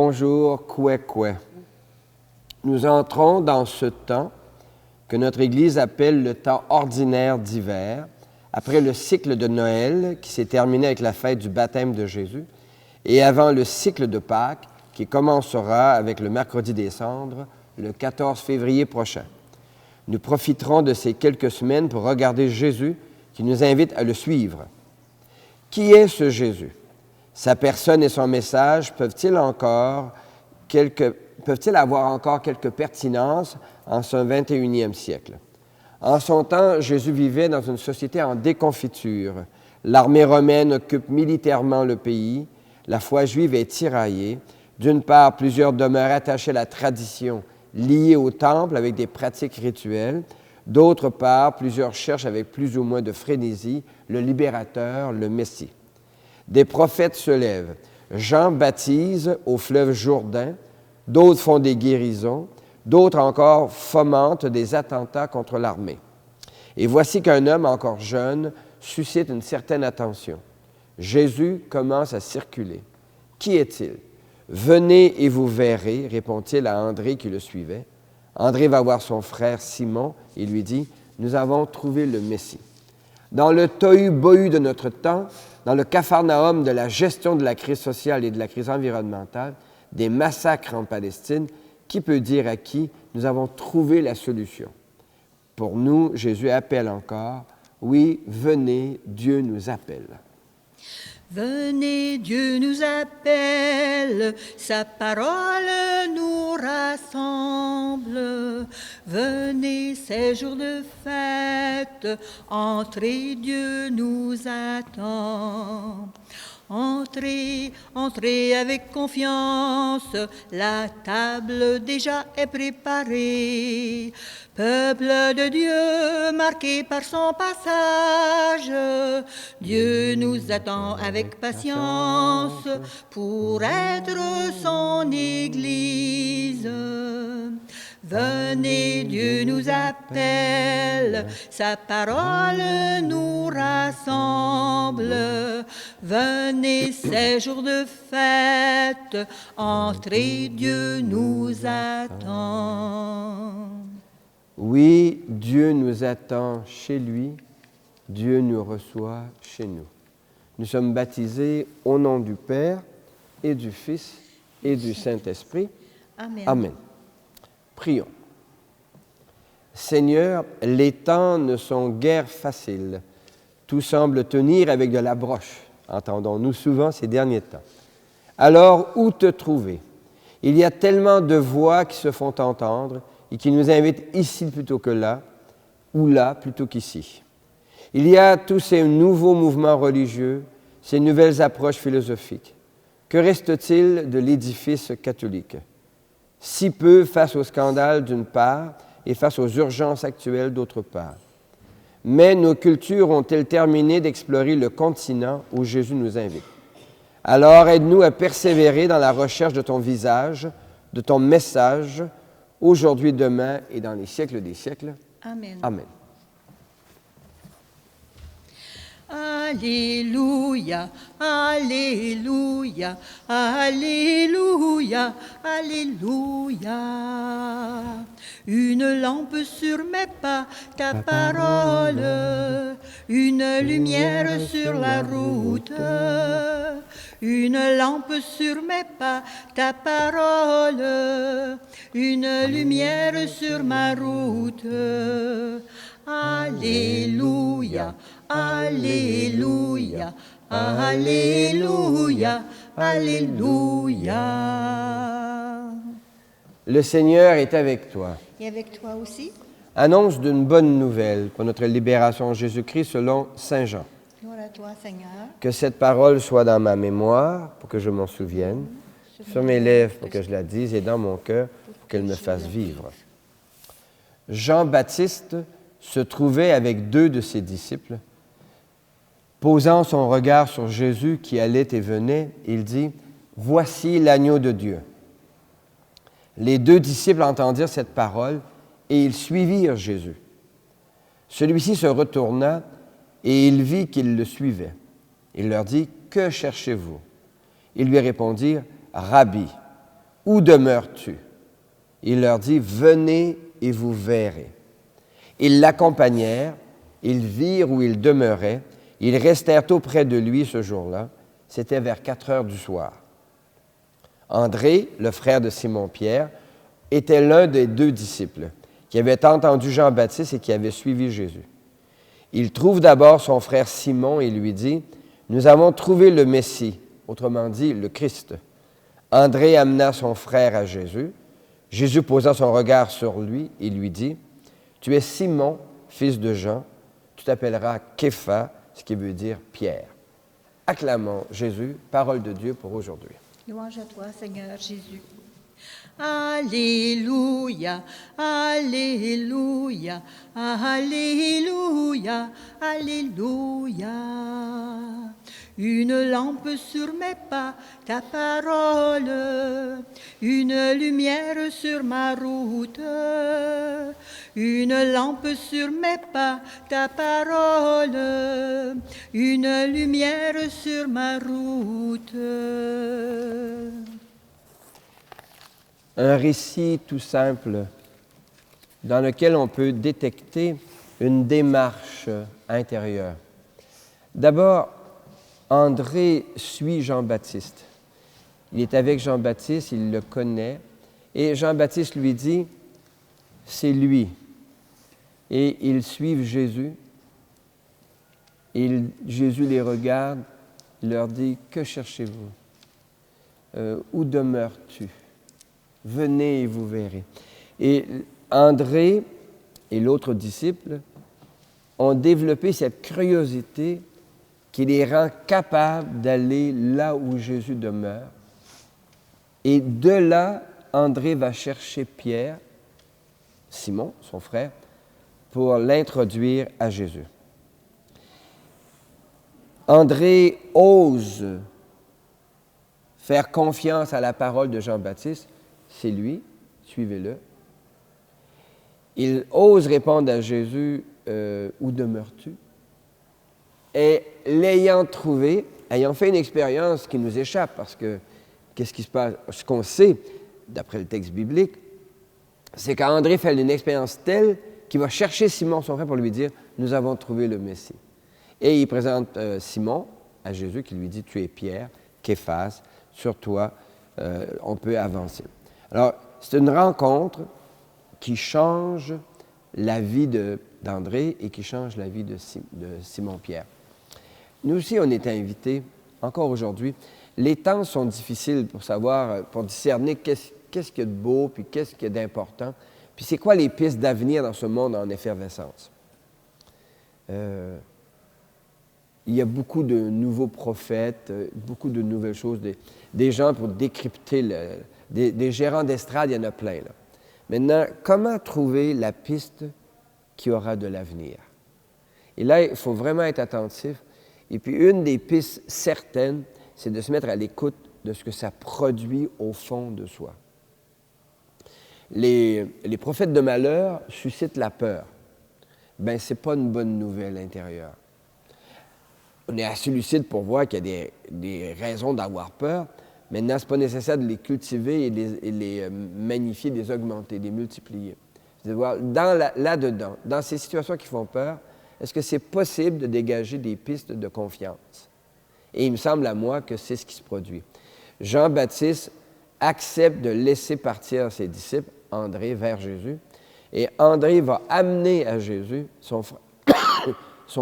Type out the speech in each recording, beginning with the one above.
Bonjour, koué. Nous entrons dans ce temps que notre Église appelle le temps ordinaire d'hiver, après le cycle de Noël qui s'est terminé avec la fête du baptême de Jésus et avant le cycle de Pâques qui commencera avec le mercredi des cendres le 14 février prochain. Nous profiterons de ces quelques semaines pour regarder Jésus qui nous invite à le suivre. Qui est ce Jésus? Sa personne et son message peuvent-ils avoir encore quelque pertinence en ce 21e siècle? En son temps, Jésus vivait dans une société en déconfiture. L'armée romaine occupe militairement le pays. La foi juive est tiraillée. D'une part, plusieurs demeurent attachés à la tradition, liés au temple avec des pratiques rituelles. D'autre part, plusieurs cherchent avec plus ou moins de frénésie le libérateur, le Messie. Des prophètes se lèvent. Jean baptise au fleuve Jourdain, d'autres font des guérisons, d'autres encore fomentent des attentats contre l'armée. Et voici qu'un homme encore jeune suscite une certaine attention. Jésus commence à circuler. Qui est-il? Venez et vous verrez, répond-il à André qui le suivait. André va voir son frère Simon et lui dit, « Nous avons trouvé le Messie. » Dans le tohu-bohu de notre temps, dans le capharnaüm de la gestion de la crise sociale et de la crise environnementale, des massacres en Palestine, qui peut dire à qui nous avons trouvé la solution? Pour nous, Jésus appelle encore, « Oui, venez, Dieu nous appelle. » Venez, Dieu nous appelle, sa parole nous rassemble. Venez, ces jours de fête, entrez, Dieu nous attend. Entrez, entrez avec confiance, la table déjà est préparée. Peuple de Dieu, marqué par son passage, Dieu nous attend avec patience pour être son Église. Venez, Dieu nous appelle, sa parole nous rassemble. Venez, ces jours de fête, entrez, Dieu nous attend. Oui, Dieu nous attend chez lui, Dieu nous reçoit chez nous. Nous sommes baptisés au nom du Père et du Fils et du Saint-Esprit. Amen. Amen. Prions. Seigneur, les temps ne sont guère faciles. Tout semble tenir avec de la broche, entendons-nous souvent ces derniers temps. Alors, où te trouver? Il y a tellement de voix qui se font entendre et qui nous invitent ici plutôt que là, ou là plutôt qu'ici. Il y a tous ces nouveaux mouvements religieux, ces nouvelles approches philosophiques. Que reste-t-il de l'édifice catholique? Si peu face au scandale d'une part et face aux urgences actuelles d'autre part. Mais nos cultures ont-elles terminé d'explorer le continent où Jésus nous invite? Alors aide-nous à persévérer dans la recherche de ton visage, de ton message, aujourd'hui, demain et dans les siècles des siècles. Amen. Amen. Alléluia, Alléluia, Alléluia, Alléluia. Une lampe sur mes pas, ta parole, une lumière sur la route. Une lampe sur mes pas, ta parole, une lumière sur ma route. Alléluia, Alléluia, Alléluia, Alléluia. Le Seigneur est avec toi. Et avec toi aussi. Annonce d'une bonne nouvelle pour notre libération en Jésus-Christ selon Saint Jean. Gloire à toi, Seigneur. Que cette parole soit dans ma mémoire pour que je m'en souvienne, sur mes lèvres pour que je la dise et dans mon cœur pour qu'elle me fasse vivre. Jean-Baptiste se trouvait avec 2 de ses disciples. Posant son regard sur Jésus qui allait et venait, il dit, « Voici l'agneau de Dieu. » Les 2 disciples entendirent cette parole et ils suivirent Jésus. Celui-ci se retourna et il vit qu'ils le suivaient. Il leur dit, « Que cherchez-vous? » Ils lui répondirent, « Rabbi, où demeures-tu? Il leur dit, venez et vous verrez. Ils l'accompagnèrent, ils virent où il demeurait, ils restèrent auprès de lui ce jour-là. C'était vers 4 heures du soir. André, le frère de Simon-Pierre, était l'un des 2 disciples qui avaient entendu Jean-Baptiste et qui avaient suivi Jésus. Il trouve d'abord son frère Simon et lui dit, « Nous avons trouvé le Messie, autrement dit, le Christ. » André amena son frère à Jésus. Jésus posa son regard sur lui et lui dit, « Tu es Simon, fils de Jean, tu t'appelleras Képha, ce qui veut dire Pierre. » Acclamons Jésus, parole de Dieu pour aujourd'hui. Louange à toi, Seigneur Jésus. Alléluia, Alléluia, Alléluia, Alléluia. Une lampe sur mes pas, ta parole, une lumière sur ma route. Une lampe sur mes pas, ta parole, une lumière sur ma route. Un récit tout simple dans lequel on peut détecter une démarche intérieure. D'abord, André suit Jean-Baptiste. Il est avec Jean-Baptiste, il le connaît, et Jean-Baptiste lui dit, c'est lui. Et ils suivent Jésus. Et Jésus les regarde, il leur dit, que cherchez-vous? Où demeures-tu? Venez et vous verrez. Et André et l'autre disciple ont développé cette curiosité qui les rend capables d'aller là où Jésus demeure. Et de là, André va chercher Pierre, Simon, son frère, pour l'introduire à Jésus. André ose faire confiance à la parole de Jean-Baptiste. C'est lui, suivez-le. Il ose répondre à Jésus, où demeures-tu? Et l'ayant trouvé, ayant fait une expérience qui nous échappe, parce que qu'est-ce qui se passe? Ce qu'on sait, d'après le texte biblique, c'est qu'André fait une expérience telle qu'il va chercher Simon, son frère, pour lui dire, nous avons trouvé le Messie. Et il présente Simon à Jésus qui lui dit, tu es Pierre, Képhas, sur toi, on peut avancer. Alors, c'est une rencontre qui change la vie d'André et qui change la vie de Simon-Pierre. Nous aussi, on est invités, encore aujourd'hui. Les temps sont difficiles pour savoir, pour discerner qu'est-ce qu'il y a de beau, puis qu'est-ce qu'il y a d'important, puis c'est quoi les pistes d'avenir dans ce monde en effervescence. Il y a beaucoup de nouveaux prophètes, beaucoup de nouvelles choses, des gens pour décrypter, des gérants d'estrade, il y en a plein, là. Maintenant, comment trouver la piste qui aura de l'avenir? Et là, il faut vraiment être attentif. Et puis, une des pistes certaines, c'est de se mettre à l'écoute de ce que ça produit au fond de soi. Les prophètes de malheur suscitent la peur. Bien, ce n'est pas une bonne nouvelle intérieure. On est assez lucide pour voir qu'il y a des raisons d'avoir peur. Maintenant, ce n'est pas nécessaire de les cultiver et les magnifier, les augmenter, les multiplier. C'est de voir là-dedans, dans ces situations qui font peur, est-ce que c'est possible de dégager des pistes de confiance? Et il me semble à moi que c'est ce qui se produit. Jean-Baptiste accepte de laisser partir ses disciples, André, vers Jésus, et André va amener à Jésus son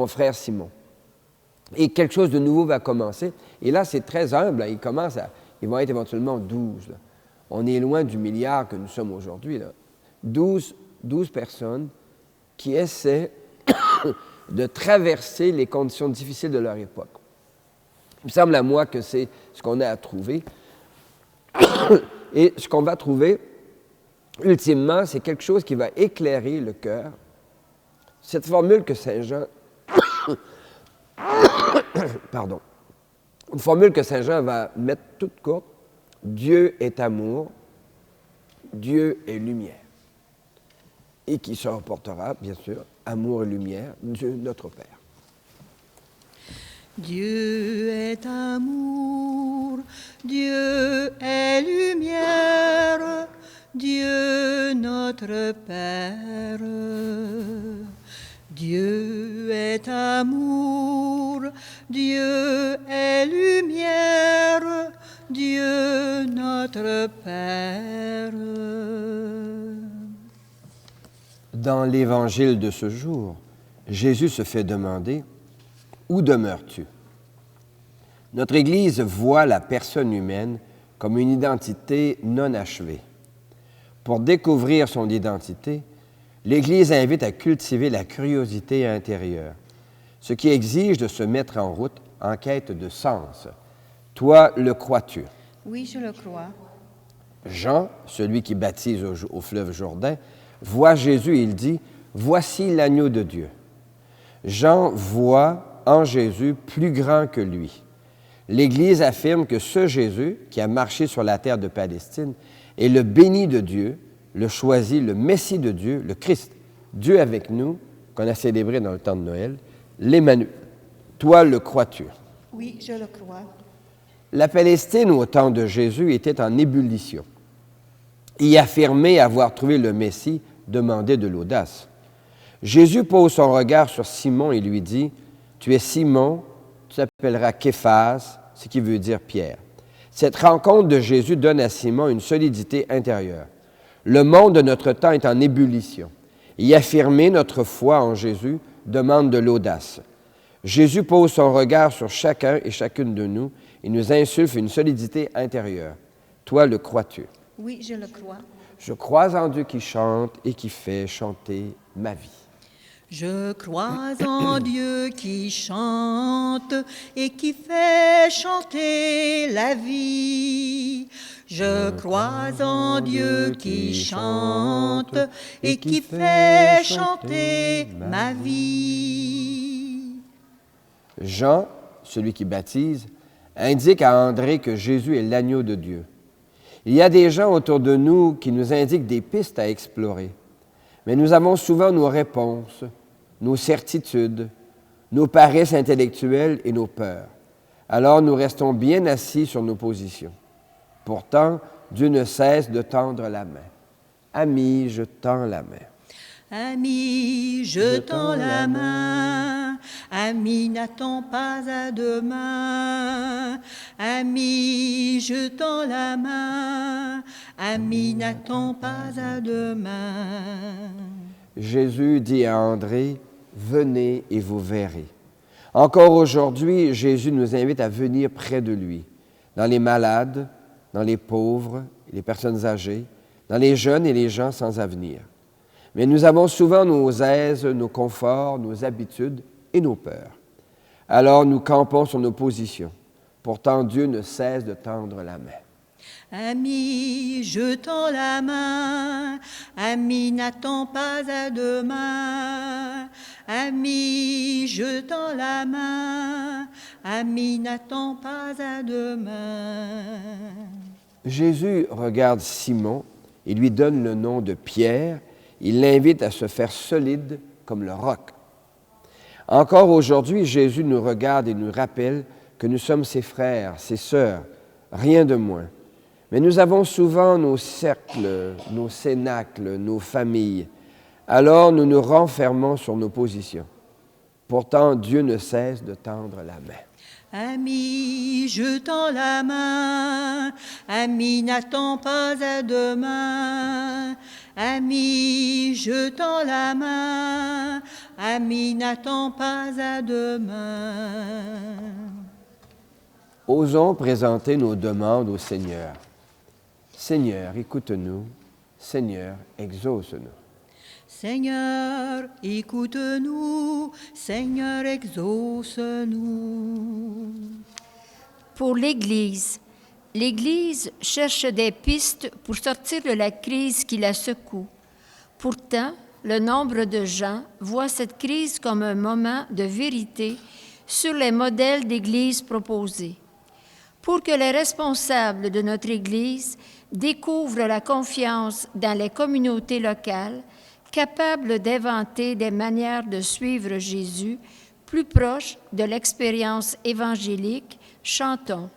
frère Simon. Et quelque chose de nouveau va commencer. Et là, c'est très humble. Ils vont être éventuellement 12. Là. On est loin du milliard que nous sommes aujourd'hui. Là. 12 personnes qui essaient de traverser les conditions difficiles de leur époque. Il me semble à moi que c'est ce qu'on a à trouver. Et ce qu'on va trouver, ultimement, c'est quelque chose qui va éclairer le cœur. Cette formule que Saint Jean... Pardon. Une formule que Saint Jean va mettre toute courte. Dieu est amour, Dieu est lumière. Et qui se reportera, bien sûr, amour et lumière, Dieu notre Père. Dieu est amour, Dieu est lumière. notre Père. Dieu est amour, Dieu est lumière, Dieu notre Père. Dans l'évangile de ce jour, Jésus se fait demander « Où demeures-tu » Notre Église voit la personne humaine comme une identité non achevée. Pour découvrir son identité, l'Église invite à cultiver la curiosité intérieure, ce qui exige de se mettre en route en quête de sens. Toi, le crois-tu? Oui, je le crois. Jean, celui qui baptise au fleuve Jourdain, voit Jésus et il dit « Voici l'agneau de Dieu ». Jean voit en Jésus plus grand que lui. L'Église affirme que ce Jésus, qui a marché sur la terre de Palestine, est le béni de Dieu, le choisi, le Messie de Dieu, le Christ, Dieu avec nous, qu'on a célébré dans le temps de Noël, l'Emmanuel. Toi, le crois-tu? Oui, je le crois. La Palestine, au temps de Jésus, était en ébullition. Y affirmer avoir trouvé le Messie demandait de l'audace. Jésus pose son regard sur Simon et lui dit « Tu es Simon, tu t'appelleras Képhas », ce qui veut dire Pierre. Cette rencontre de Jésus donne à Simon une solidité intérieure. Le monde de notre temps est en ébullition. Y affirmer notre foi en Jésus demande de l'audace. Jésus pose son regard sur chacun et chacune de nous et nous insuffle une solidité intérieure. Toi, le crois-tu? Oui, je le crois. Je crois en Dieu qui chante et qui fait chanter ma vie. Je crois en Dieu qui chante et qui fait chanter la vie. Je crois en Dieu qui chante et qui fait chanter ma vie. Jean, celui qui baptise, indique à André que Jésus est l'agneau de Dieu. Il y a des gens autour de nous qui nous indiquent des pistes à explorer, mais nous avons souvent nos réponses, nos certitudes, nos paresses intellectuelles et nos peurs. Alors nous restons bien assis sur nos positions. Pourtant, Dieu ne cesse de tendre la main. Ami, je tends la main. Ami, je tends la main. Ami, n'attends pas à demain. Ami, je tends la main. Ami, n'attends pas à demain. Jésus dit à André, « Venez et vous verrez ». Encore aujourd'hui, Jésus nous invite à venir près de lui, dans les malades, dans les pauvres et les personnes âgées, dans les jeunes et les gens sans avenir. Mais nous avons souvent nos aises, nos conforts, nos habitudes et nos peurs. Alors nous campons sur nos positions. Pourtant, Dieu ne cesse de tendre la main. Ami, je tends la main. Ami, n'attends pas à demain. Ami, je tends la main. Ami, n'attends pas à demain. Jésus regarde Simon et lui donne le nom de Pierre. Il l'invite à se faire solide comme le roc. Encore aujourd'hui, Jésus nous regarde et nous rappelle que nous sommes ses frères, ses sœurs, rien de moins. Mais nous avons souvent nos cercles, nos cénacles, nos familles. Alors nous nous renfermons sur nos positions. Pourtant, Dieu ne cesse de tendre la main. Ami, je tends la main. Ami, n'attends pas à demain. Ami, je tends la main. Ami, n'attends pas à demain. Osons présenter nos demandes au Seigneur. Seigneur, écoute-nous. Seigneur, exauce-nous. Seigneur, écoute-nous. Seigneur, exauce-nous. Pour l'Église, l'Église cherche des pistes pour sortir de la crise qui la secoue. Pourtant, le nombre de gens voit cette crise comme un moment de vérité sur les modèles d'Église proposés. Pour que les responsables de notre Église découvrent la confiance dans les communautés locales, capables d'inventer des manières de suivre Jésus plus proches de l'expérience évangélique, chantons.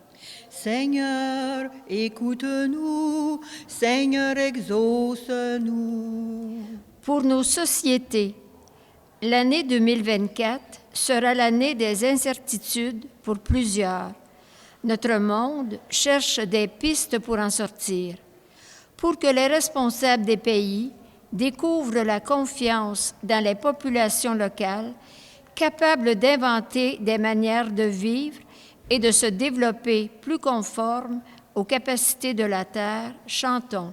Seigneur, écoute-nous. Seigneur, exauce-nous. Pour nos sociétés, l'année 2024 sera l'année des incertitudes pour plusieurs. Notre monde cherche des pistes pour en sortir. Pour que les responsables des pays découvrent la confiance dans les populations locales, capables d'inventer des manières de vivre et de se développer plus conformes aux capacités de la terre, chantons.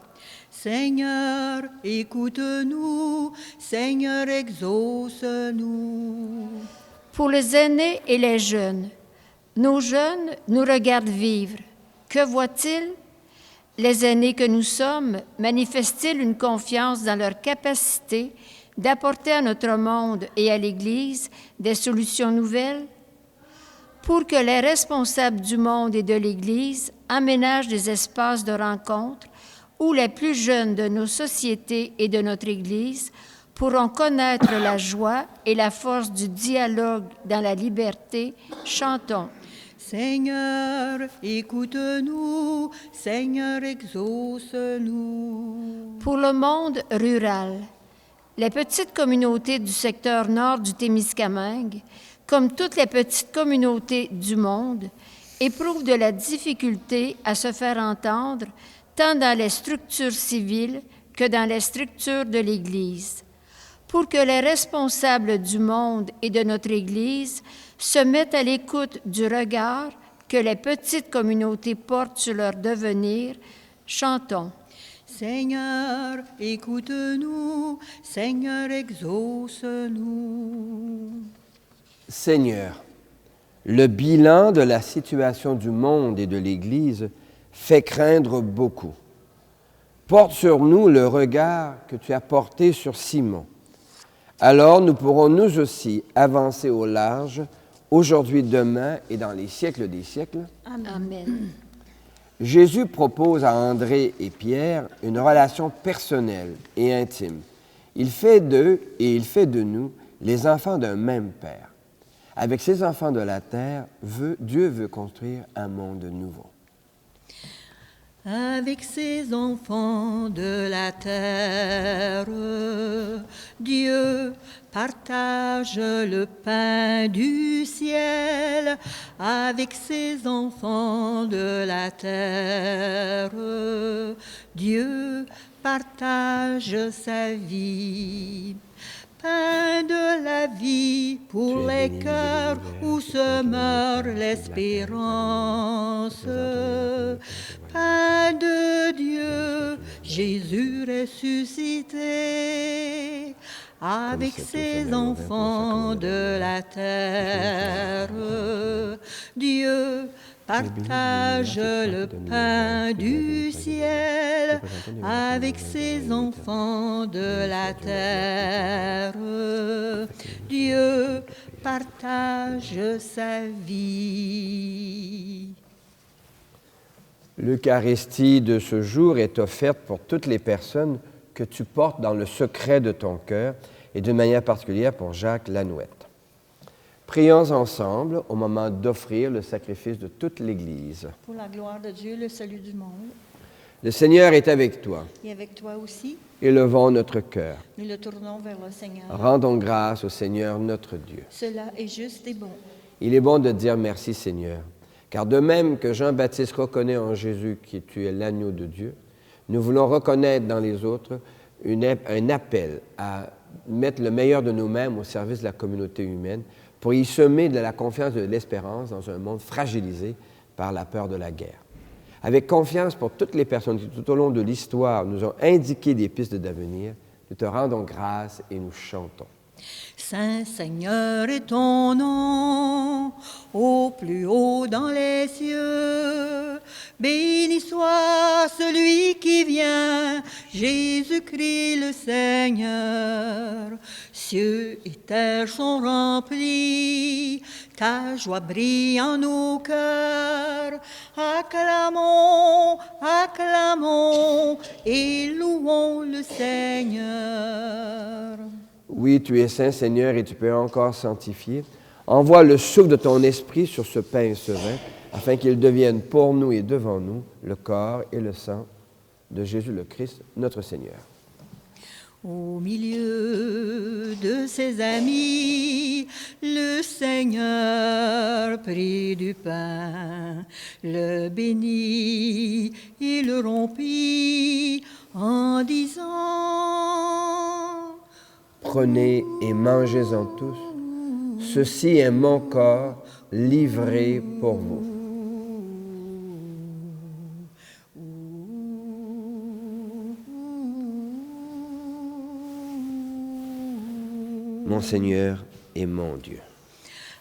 Seigneur, écoute-nous. Seigneur, exauce-nous. Pour les aînés et les jeunes, nos jeunes nous regardent vivre. Que voient-ils? Les aînés que nous sommes manifestent-ils une confiance dans leur capacité d'apporter à notre monde et à l'Église des solutions nouvelles? Pour que les responsables du monde et de l'Église aménagent des espaces de rencontre où les plus jeunes de nos sociétés et de notre Église pourront connaître la joie et la force du dialogue dans la liberté, chantons. Seigneur, écoute-nous. Seigneur, exauce-nous. Pour le monde rural, les petites communautés du secteur nord du Témiscamingue, comme toutes les petites communautés du monde, éprouvent de la difficulté à se faire entendre tant dans les structures civiles que dans les structures de l'Église. Pour que les responsables du monde et de notre Église se mettent à l'écoute du regard que les petites communautés portent sur leur devenir, chantons. Seigneur, écoute-nous. Seigneur, exauce-nous. Seigneur, le bilan de la situation du monde et de l'Église fait craindre beaucoup. Porte sur nous le regard que tu as porté sur Simon. Alors nous pourrons nous aussi avancer au large, aujourd'hui, demain et dans les siècles des siècles. Amen. Jésus propose à André et Pierre une relation personnelle et intime. Il fait d'eux et il fait de nous les enfants d'un même Père. Avec ses enfants de la terre, Dieu veut construire un monde nouveau. Avec ses enfants de la terre, Dieu partage le pain du ciel. Avec ses enfants de la terre, Dieu partage sa vie. Pain de la vie pour les cœurs où se meurt l'espérance. Pain de Dieu, Jésus ressuscité, avec ses enfants de la terre. Dieu partage le pain du ciel avec ses enfants de la terre. Dieu partage sa vie. L'Eucharistie de ce jour est offerte pour toutes les personnes que tu portes dans le secret de ton cœur et de manière particulière pour Jacques Lanouette. Prions ensemble au moment d'offrir le sacrifice de toute l'Église. Pour la gloire de Dieu, le salut du monde. Le Seigneur est avec toi. Et avec toi aussi, Élevons notre cœur. nous le tournons vers le Seigneur. Rendons grâce au Seigneur notre Dieu. Cela est juste et bon. Il est bon de dire merci Seigneur, car de même que Jean-Baptiste reconnaît en Jésus que tu es l'agneau de Dieu, nous voulons reconnaître dans les autres un appel à mettre le meilleur de nous-mêmes au service de la communauté humaine pour y semer de la confiance et de l'espérance dans un monde fragilisé par la peur de la guerre. Avec confiance pour toutes les personnes qui, tout au long de l'histoire, nous ont indiqué des pistes d'avenir, nous te rendons grâce et nous chantons. Saint Seigneur est ton nom, au plus haut dans les cieux. Béni soit celui qui vient, Jésus-Christ le Seigneur. Cieux et terre sont remplis, ta joie brille en nos cœurs. Acclamons, acclamons et louons le Seigneur. Oui, tu es saint, Seigneur, et tu peux encore sanctifier. Envoie le souffle de ton esprit sur ce pain et ce vin, afin qu'ils deviennent pour nous et devant nous le corps et le sang de Jésus le Christ, notre Seigneur. Au milieu de ses amis, le Seigneur prit du pain, le bénit et le rompit en disant: Prenez et mangez-en tous, ceci est mon corps livré pour vous. Mon Seigneur et mon Dieu.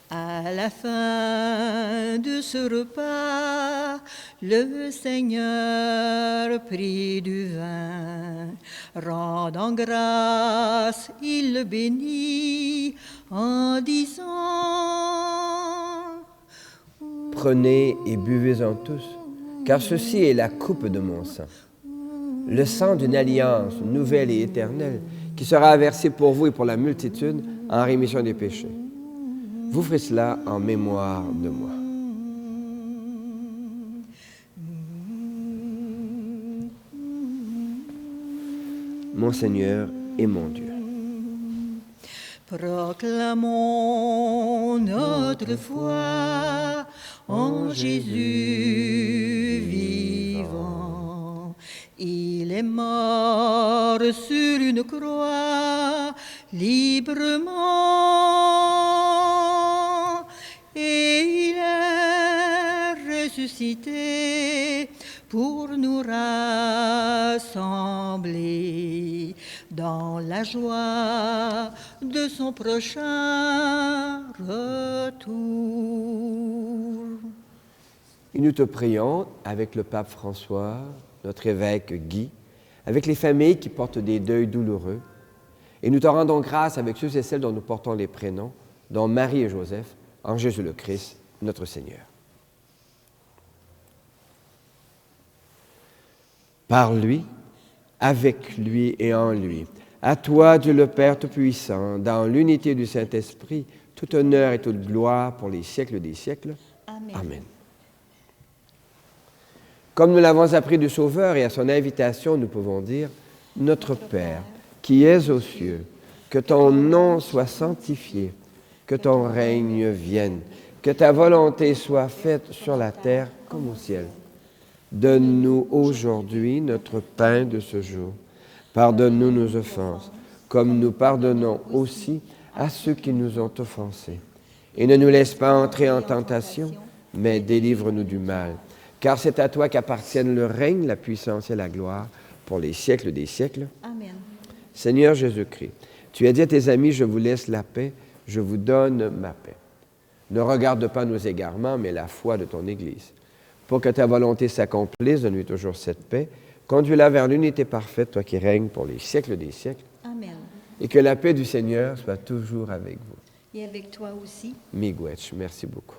À la fin de ce repas, le Seigneur prit du vin, rendant grâce, il le bénit en disant: Prenez et buvez-en tous, car ceci est la coupe de mon sang, le sang d'une alliance nouvelle et éternelle, qui sera versé pour vous et pour la multitude en rémission des péchés. Vous ferez cela en mémoire de moi. Mon Seigneur et mon Dieu. Proclamons notre foi en Jésus vivant. Il est mort sur une croix librement et il est ressuscité pour nous rassembler dans la joie de son prochain retour. Et nous te prions avec le pape François, notre évêque Guy, avec les familles qui portent des deuils douloureux. Et nous te rendons grâce avec ceux et celles dont nous portons les prénoms, dont Marie et Joseph, en Jésus le Christ, notre Seigneur. Par lui, avec lui et en lui, à toi, Dieu le Père Tout-Puissant, dans l'unité du Saint-Esprit, tout honneur et toute gloire pour les siècles des siècles. Amen. Amen. Comme nous l'avons appris du Sauveur et à son invitation, nous pouvons dire: Notre Père, qui es aux cieux, que ton nom soit sanctifié, que ton règne vienne, que ta volonté soit faite sur la terre comme au ciel. Donne-nous aujourd'hui notre pain de ce jour. Pardonne-nous nos offenses, comme nous pardonnons aussi à ceux qui nous ont offensés. Et ne nous laisse pas entrer en tentation, mais délivre-nous du mal. Car c'est à toi qu'appartiennent le règne, la puissance et la gloire pour les siècles des siècles. Amen. Seigneur Jésus-Christ, tu as dit à tes amis: je vous laisse la paix, je vous donne ma paix. Ne regarde pas nos égarements, mais la foi de ton Église. Pour que ta volonté s'accomplisse, donne-lui toujours cette paix. Conduis-la vers l'unité parfaite, toi qui règnes pour les siècles des siècles. Amen. Et que la paix du Seigneur soit toujours avec vous. Et avec toi aussi. Miigwech, merci beaucoup.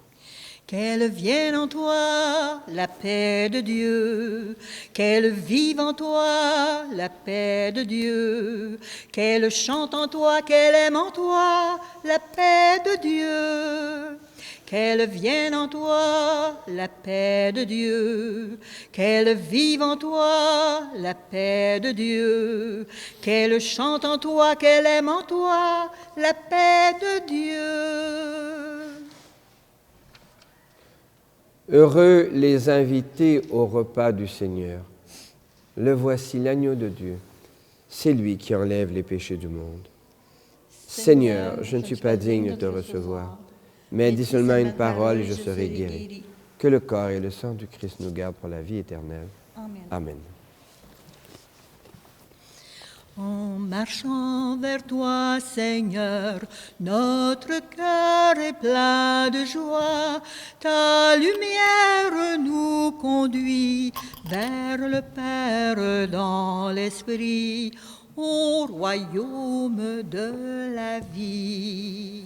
Qu'elle vienne en toi la paix de Dieu, qu'elle vive en toi la paix de Dieu, qu'elle chante en toi, qu'elle aime en toi la paix de Dieu. Qu'elle vienne en toi la paix de Dieu, qu'elle vive en toi la paix de Dieu, qu'elle chante en toi, qu'elle aime en toi la paix de Dieu. Heureux les invités au repas du Seigneur. Le voici l'agneau de Dieu. C'est lui qui enlève les péchés du monde. Seigneur, je ne suis pas digne de te recevoir, mais dis seulement une parole et je serai guéri. Que le corps et le sang du Christ nous gardent pour la vie éternelle. Amen. Amen. En marchant vers toi, Seigneur, notre cœur est plein de joie. Ta lumière nous conduit vers le Père dans l'Esprit, au royaume de la vie.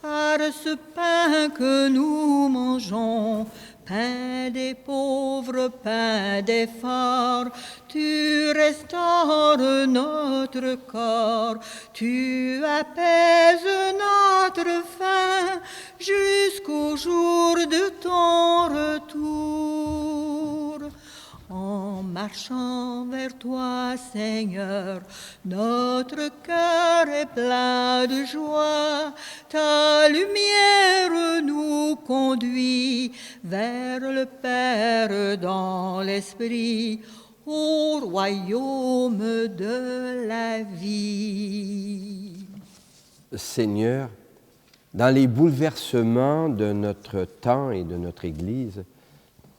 Par ce pain que nous mangeons, pain des pauvres, pain des forts, tu restaures notre corps, tu apaises notre faim, jusqu'au jour de ton retour. En marchant vers toi, Seigneur, notre cœur est plein de joie. Ta lumière nous conduit vers le Père dans l'Esprit, au royaume de la vie. Seigneur, dans les bouleversements de notre temps et de notre Église,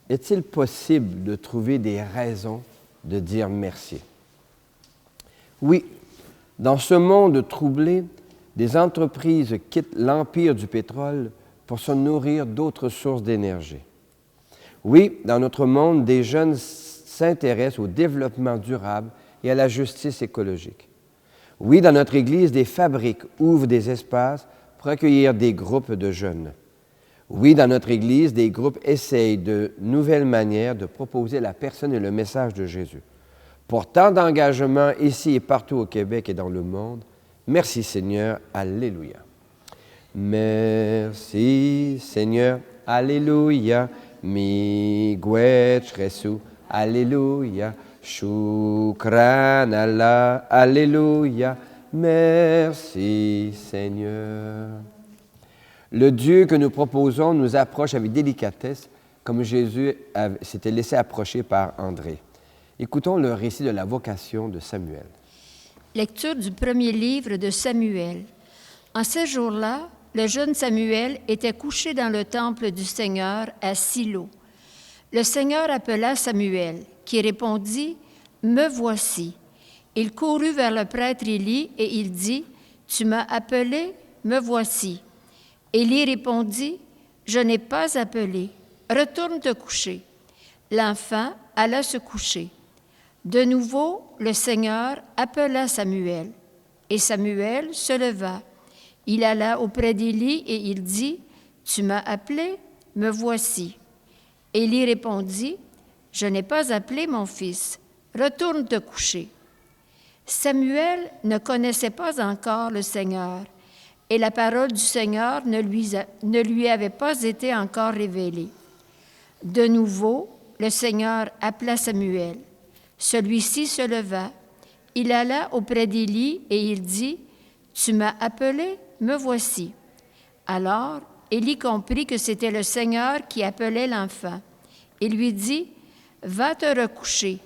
est-il possible de trouver des raisons de dire merci? Oui, dans ce monde troublé, des entreprises quittent l'empire du pétrole pour se nourrir d'autres sources d'énergie. Oui, dans notre monde, des jeunes s'intéressent au développement durable et à la justice écologique. Oui, dans notre Église, des fabriques ouvrent des espaces pour accueillir des groupes de jeunes. Oui, dans notre Église, des groupes essayent de nouvelles manières de proposer la personne et le message de Jésus. Pour tant d'engagement ici et partout au Québec et dans le monde, merci Seigneur, Alléluia. Merci Seigneur, Alléluia. Miigwech Resu, Alléluia. Shukran Allah, Alléluia. Merci Seigneur. Le Dieu que nous proposons nous approche avec délicatesse, comme Jésus s'était laissé approcher par André. Écoutons le récit de la vocation de Samuel. Lecture du premier livre de Samuel. En ces jours-là, le jeune Samuel était couché dans le temple du Seigneur à Silo. Le Seigneur appela Samuel, qui répondit « Me voici ». Il courut vers le prêtre Élie et il dit « Tu m'as appelé, me voici ». Élie répondit « Je n'ai pas appelé, retourne te coucher ». L'enfant alla se coucher. De nouveau, le Seigneur appela Samuel, et Samuel se leva. Il alla auprès d'Élie et il dit « Tu m'as appelé, me voici ». Élie répondit « Je n'ai pas appelé mon fils, retourne te coucher ». Samuel ne connaissait pas encore le Seigneur, et la parole du Seigneur ne lui avait pas été encore révélée. De nouveau, le Seigneur appela Samuel. Celui-ci se leva. Il alla auprès d'Élie et il dit « Tu m'as appelé, me voici ». Alors, Élie comprit que c'était le Seigneur qui appelait l'enfant. Il lui dit « Va te recoucher,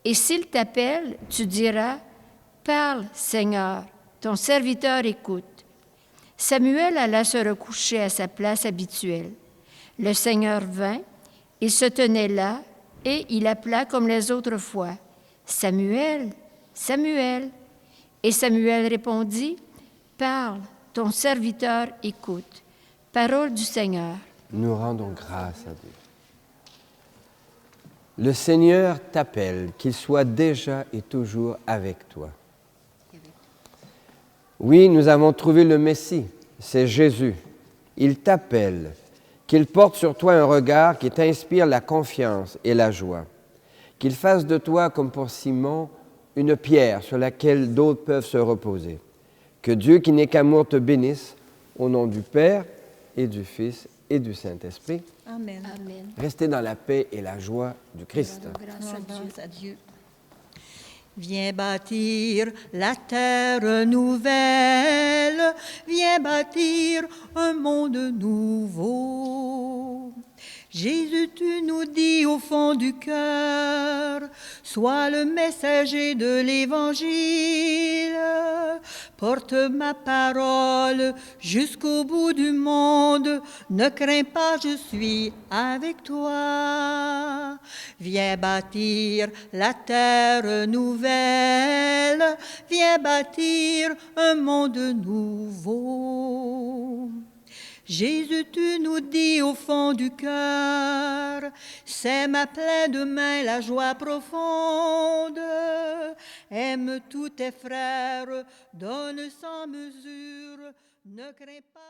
et s'il t'appelle, tu diras « Parle, Seigneur, ton serviteur écoute ». Samuel alla se recoucher à sa place habituelle. Le Seigneur vint, il se tenait là, et il appela comme les autres fois, « Samuel, Samuel !» Et Samuel répondit, « Parle, ton serviteur écoute. » Parole du Seigneur. Nous rendons grâce à Dieu. Le Seigneur t'appelle, qu'il soit déjà et toujours avec toi. Oui, nous avons trouvé le Messie, c'est Jésus. Il t'appelle, qu'il porte sur toi un regard qui t'inspire la confiance et la joie, qu'il fasse de toi, comme pour Simon, une pierre sur laquelle d'autres peuvent se reposer. Que Dieu qui n'est qu'amour te bénisse, au nom du Père et du Fils et du Saint-Esprit. Amen. Amen. Restez dans la paix et la joie du Christ. Grâce à Dieu. Viens bâtir la terre nouvelle, viens bâtir un monde nouveau. Jésus, tu nous dis au fond du cœur, sois le messager de l'Évangile. Porte ma parole jusqu'au bout du monde, ne crains pas, je suis avec toi. Viens bâtir la terre nouvelle, viens bâtir un monde nouveau. Jésus, tu nous dis au fond du cœur, sème à plein de mains la joie profonde. Aime tous tes frères, donne sans mesure, ne crains pas.